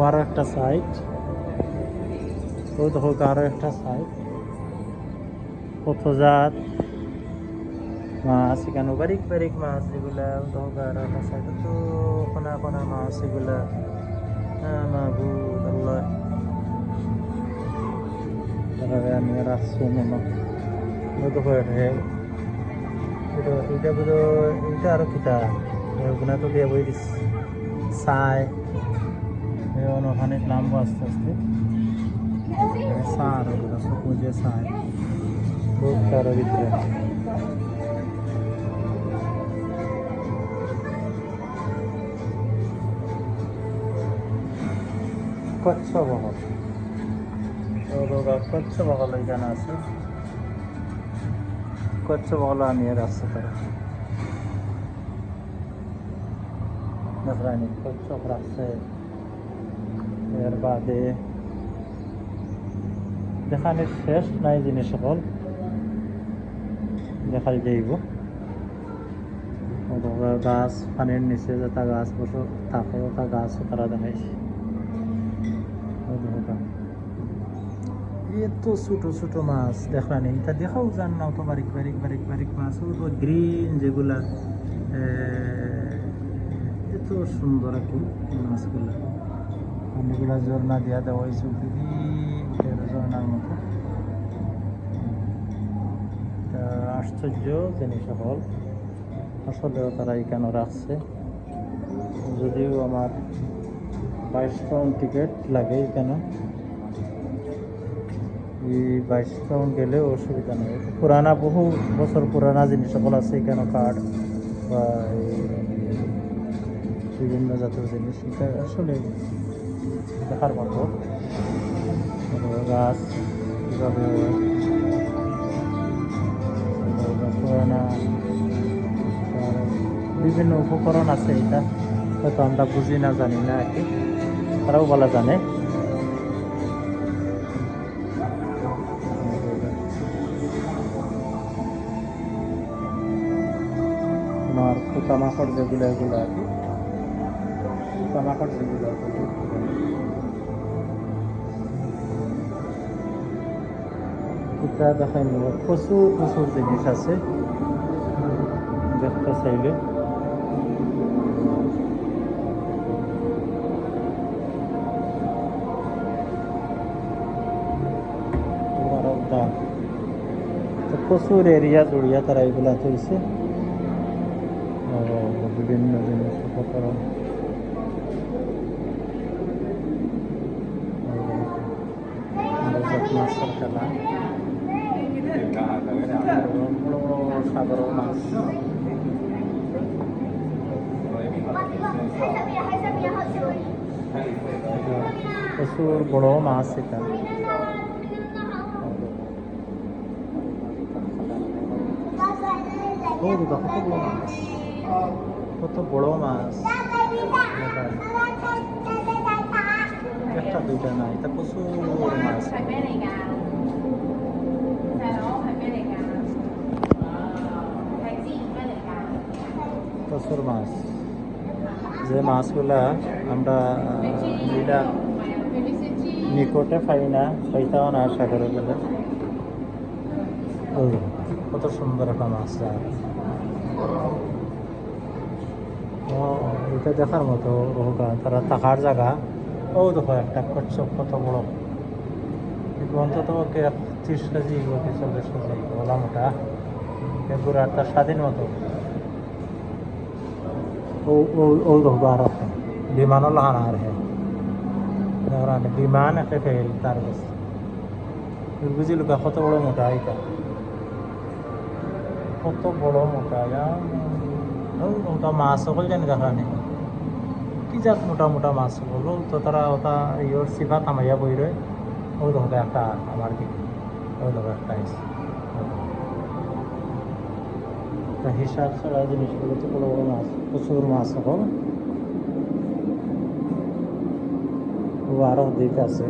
আরো একটা সাইড, ওই দেখো আরো একটা সাইড, কত জাত মাছ এখানে, বারিক বারিক মাছ যেগুলা, দেখো আরো একটা সাইড তো কোনা কোনা মাছ এগুলা। মাহবুব আল্লাহ, তারা নিয়ে রাখছে মনে দেখো এটা বুধ, এটা আরো কিতা ওখানে তো দিয়ে বই দিস চাই অনেক নামবো আস্তে আস্তে সার ওগুলো সবুজে চাই বহুত তার ভিতরে। কচ্ছ বহল, কচ্ছ বহল এখানে আছে, কচ্ছ বহল নিয়ে রাখছে তারা দেখলানি কচ্ছ রাখছে। এর বাদে দেখানি শেষ নাই জিনিস সকল দেখাই যাইব। গাছ পানির নিচে যেটা গাছ বসে থাকে ওটা গাছও তারা দেখাইছে। এত ছোটো ছোটো মাছ দেখলানি, এটা দেখাও যান না তো বারিক বারিক বারিক বারিক মাছ, ওগুলো গ্রিন যেগুলা এত সুন্দর আর কি মাছগুলা। পানিগুলা ঝর্ণা দিয়া দেওয়া হয়েছে, ঝর্ণার মতো। আশ্চর্য জিনিস হল, আসলেও তারা এখানে রাখছে। যদিও আমার 22 পাউন্ড টিকিট লাগে এখানে, এই 22 পাউন্ড গেলে অসুবিধা নেই। পুরানা বহু বছর পুরানা জিনিস সকল আছে এখানে, কাঠ বা বিভিন্ন জাতীয় জিনিস, এটা আসলে দেখার মতো। গাছ কীভাবে পুরানা বিভিন্ন উপকরণ আছে, এটা হয়তো আমরা বুঝি না, জানি না আর কি, তারাও বলা জানে। তোমার পোকামাকড় যেগুলো এগুলো আর কি, পোকামাকড় যেগুলো এটা দেখাই নেব। প্রচুর প্রচুর জিনিস আছে দেখতে চাইলে। প্রচুর এরিয়া জড়িয়া তারা এগুলা চলছে, বিভিন্ন জিনিস উপকরণ। মাছের খেলা, সাগর মাছ, প্রচুর বড় মাছ এটা। কত বড় মাছ, একটা দুইটা না, এটা প্রচুর মাছ, প্রচুর মাছ। যে মাছগুলা আমরা নিকটে পাই না, পাইতাও না সাগরে গেলে। কত সুন্দর একটা মাছ, এটা দেখার মতো। তারা থাকার জায়গা, ও দেখো একটা কচ্ছপ কত বড়, অন্তত 30 কেজি কি 40 কেজি ওলা মোটা, এগুলো একটা স্বাধীন মতো। ও দেখো আর বিমানও লাগানো আর বিমান একটা ফেল তার কাছে বুঝিল কত বড় মোটা, এটা কত বড় মোটা। ওটা মাছ সকল জানি দেখা নেই কি জাত মোটা মোটা মাছ সকল, তো তারা ওটা ইয়োর সিফা থামাইয়া বই রয়। ও দেখো একটা আমার দিকে, ও দেখো একটা হিসাব ছাড়া জিনিসগুলো তো বড় বড় মাছ, প্রচুর মাছ সকল। ও আরো দিক আছে।